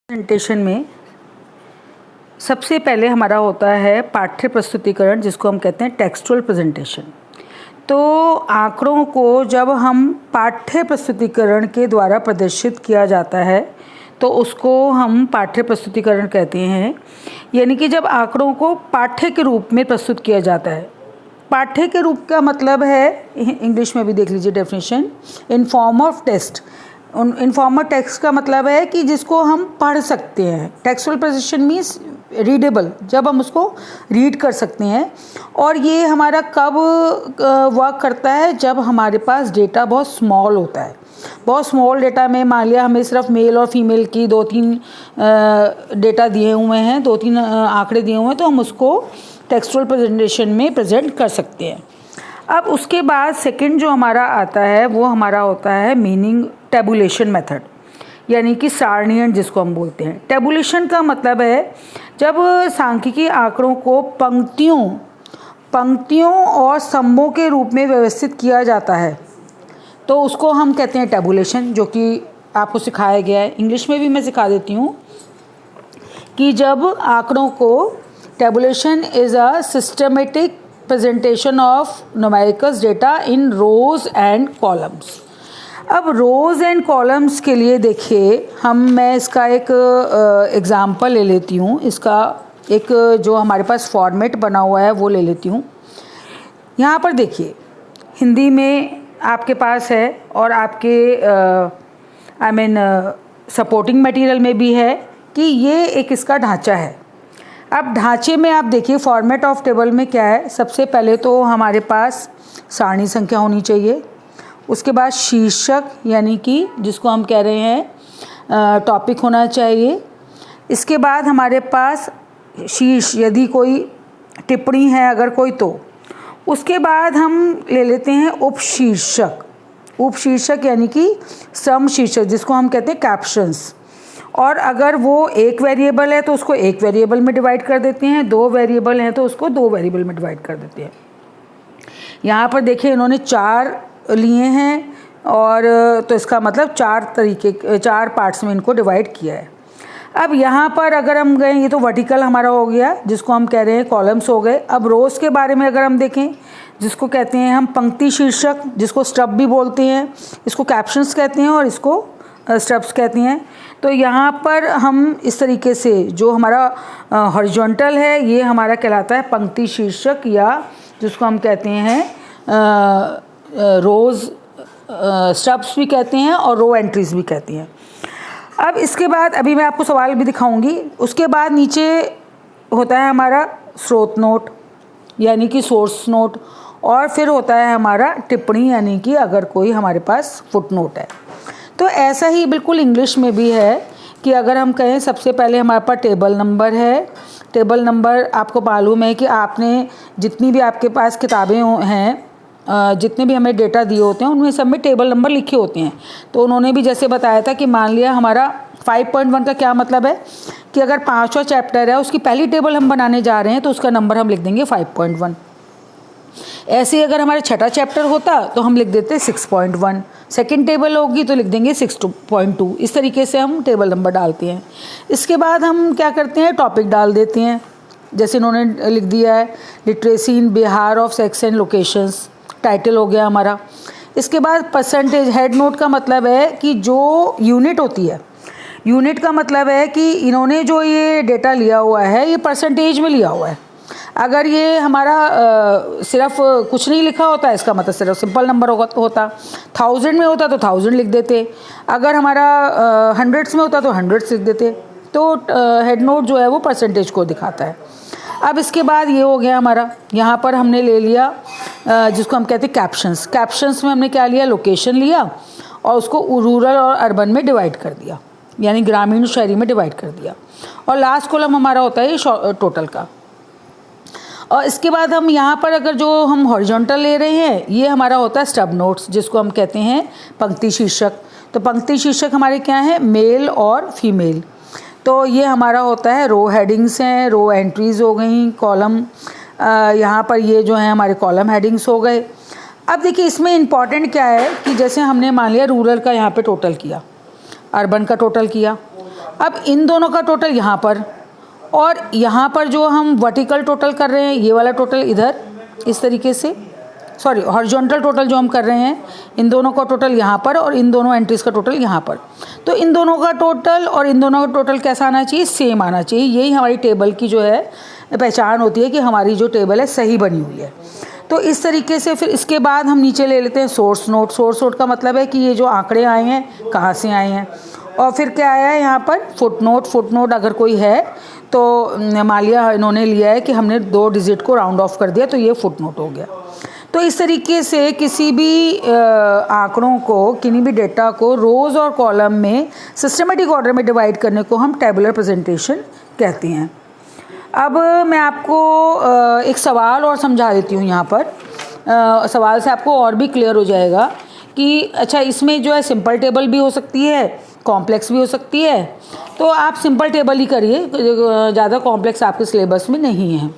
Presentation में सबसे पहले हमारा होता है पाठ्य प्रस्तुतिकरण, जिसको हम कहते हैं टेक्सचुअल प्रेजेंटेशन। तो आंकड़ों को जब हम पाठ्य प्रस्तुतिकरण के द्वारा प्रदर्शित किया जाता है तो उसको हम पाठ्य प्रस्तुतिकरण कहते हैं। यानी कि जब आंकड़ों को पाठ्य के रूप में प्रस्तुत किया जाता है। पाठ्य के रूप का मतलब है, इंग्लिश में भी देख लीजिए definition, in form of text. Informal text का मतलब है कि जिसको हम पढ़ सकते हैं। टेक्सुअल प्रेजेंटेशन मीन्स रीडेबल, जब हम उसको रीड कर सकते हैं। और ये हमारा कब वर्क करता है, जब हमारे पास डेटा बहुत स्मॉल होता है। बहुत स्मॉल डेटा में मान लिया हमें सिर्फ मेल और फीमेल की दो तीन डेटा दिए हुए हैं, दो तीन आंकड़े दिए हुए हैं, तो हम उसको टेक्सुअल प्रेजेंटेशन में प्रेजेंट कर सकते हैं। अब उसके बाद सेकंड जो हमारा आता है वो हमारा होता है मीनिंग टेबुलेशन मेथड, यानी कि सारणीयन जिसको हम बोलते हैं। टेबुलेशन का मतलब है जब सांख्यिकी आंकड़ों को पंक्तियों और स्तंभों के रूप में व्यवस्थित किया जाता है तो उसको हम कहते हैं टेबुलेशन, जो कि आपको सिखाया गया है। इंग्लिश में भी मैं सिखा देती हूँ कि जब आंकड़ों को tabulation is a systematic presentation of numericals data in rows and columns। अब rows and columns के लिए देखिए मैं इसका एक एग्ज़ाम्पल ले लेती हूँ। इसका एक जो हमारे पास फॉर्मेट बना हुआ है वो ले लेती हूँ। यहाँ पर देखिए हिंदी में आपके पास है और आपके सपोर्टिंग मटेरियल में भी है कि ये एक इसका ढांचा है। अब ढांचे में आप देखिए फॉर्मेट ऑफ टेबल में क्या है। सबसे पहले तो हमारे पास सारणी संख्या होनी चाहिए, उसके बाद शीर्षक यानी कि जिसको हम कह रहे हैं टॉपिक होना चाहिए। इसके बाद हमारे पास शीर्ष, यदि कोई टिप्पणी है अगर कोई, तो उसके बाद हम ले लेते हैं उपशीर्षक यानी कि सम शीर्षक जिसको हम कहते हैं कैप्शंस। और अगर वो एक वेरिएबल है तो उसको एक वेरिएबल में डिवाइड कर देते हैं, दो वेरिएबल हैं तो उसको दो वेरिएबल में डिवाइड कर देते हैं। यहाँ पर देखिए इन्होंने 4 लिए हैं और तो इसका मतलब 4 पार्ट्स में इनको डिवाइड किया है। अब यहाँ पर अगर हम गए, ये तो वर्टिकल हमारा हो गया जिसको हम कह रहे हैं कॉलम्स हो गए। अब रोज़ के बारे में अगर हम देखें, जिसको कहते हैं हम पंक्ति शीर्षक, जिसको स्टब भी बोलते हैं, इसको कैप्शंस कहते हैं और इसको स्टब्स कहते हैं। तो यहाँ पर हम इस तरीके से जो हमारा हॉरिजॉन्टल है ये हमारा कहलाता है पंक्ति शीर्षक, या जिसको हम कहते हैं रोज़ स्टब्स भी कहते हैं और रो एंट्रीज भी कहती हैं। अब इसके बाद अभी मैं आपको सवाल भी दिखाऊंगी। उसके बाद नीचे होता है हमारा स्रोत नोट यानी कि सोर्स नोट, और फिर होता है हमारा टिप्पणी यानी कि अगर कोई हमारे पास फुट नोट है। तो ऐसा ही बिल्कुल इंग्लिश में भी है कि अगर हम कहें सबसे पहले हमारे पास टेबल नंबर है। टेबल नंबर आपको मालूम है कि आपने जितनी भी आपके पास किताबें हैं, जितने भी हमें डेटा दिए होते हैं उनमें सब में टेबल नंबर लिखे होते हैं। तो उन्होंने भी जैसे बताया था कि मान लिया हमारा 5.1 का क्या मतलब है कि अगर 5वां चैप्टर है उसकी पहली टेबल हम बनाने जा रहे हैं तो उसका नंबर हम लिख देंगे 5.1। ऐसे ही अगर हमारा 6वां चैप्टर होता तो हम लिख देते 6.1। सेकेंड टेबल होगी तो लिख देंगे 6.2। इस तरीके से हम टेबल नंबर डालते हैं। इसके बाद हम क्या करते हैं, टॉपिक डाल देते हैं। जैसे इन्होंने लिख दिया है literacy in Bihar of sex and locations, title हो गया हमारा। इसके बाद परसेंटेज, हेड नोट का मतलब है कि जो यूनिट होती है, यूनिट का मतलब है कि इन्होंने जो ये डेटा लिया हुआ है ये परसेंटेज में लिया हुआ है। अगर ये हमारा सिर्फ कुछ नहीं लिखा होता, इसका मतलब सिर्फ सिंपल नंबर होता, 1000 में होता तो 1000 लिख देते, अगर हमारा हंड्रेड्स में होता तो हंड्रेड्स लिख देते। तो हेड नोट जो है वो परसेंटेज को दिखाता है। अब इसके बाद ये हो गया हमारा, यहाँ पर हमने ले लिया जिसको हम कहते हैं कैप्शंस। कैप्शंस में हमने क्या लिया, लोकेशन लिया और उसको रूरल और अर्बन में डिवाइड कर दिया, यानी ग्रामीण और शहरी में डिवाइड कर दिया। और लास्ट कॉलम हमारा होता है टोटल का। और इसके बाद हम यहाँ पर अगर जो हम हॉरिजॉन्टल ले रहे हैं ये हमारा होता है स्टब नोट्स, जिसको हम कहते हैं पंक्ति शीर्षक। तो पंक्ति शीर्षक हमारे क्या है, मेल और फीमेल। तो ये हमारा होता है रो हेडिंग्स हैं, रो एंट्रीज हो गई, कॉलम यहाँ पर ये जो है हमारे कॉलम हेडिंग्स हो गए। अब देखिए इसमें इम्पॉर्टेंट क्या है कि जैसे हमने मान लिया रूरल का यहाँ पे टोटल किया, अर्बन का टोटल किया, अब इन दोनों का टोटल यहाँ पर, और यहाँ पर जो हम वर्टिकल टोटल कर रहे हैं ये वाला टोटल इधर इस तरीके से, सॉरी हॉरिजॉन्टल टोटल जो हम कर रहे हैं इन दोनों का टोटल यहाँ पर और इन दोनों एंट्रीज़ का टोटल यहाँ पर। तो इन दोनों का टोटल और इन दोनों का टोटल कैसा आना चाहिए, सेम आना चाहिए। यही हमारी टेबल की जो है पहचान होती है कि हमारी जो टेबल है सही बनी हुई है। तो इस तरीके से फिर इसके बाद हम नीचे ले लेते हैं सोर्स नोट। सोर्स नोट का मतलब है कि ये जो आंकड़े आए हैं कहाँ से आए हैं। और फिर क्या आया है यहाँ पर, फुट नोट। फुट नोट अगर कोई है तो मालिया इन्होंने लिया है कि हमने 2 डिजिट को राउंड ऑफ कर दिया तो ये फुट नोट हो गया। तो इस तरीके से किसी भी आंकड़ों को, किसी भी डेटा को रोज़ और कॉलम में सिस्टमेटिक ऑर्डर में डिवाइड करने को हम टेबुलर प्रेजेंटेशन कहते हैं। अब मैं आपको एक सवाल और समझा देती हूँ यहाँ पर। सवाल से आपको और भी क्लियर हो जाएगा कि अच्छा इसमें जो है सिंपल टेबल भी हो सकती है, कॉम्प्लेक्स भी हो सकती है। तो आप सिंपल टेबल ही करिए, ज़्यादा कॉम्प्लेक्स आपके सिलेबस में नहीं है।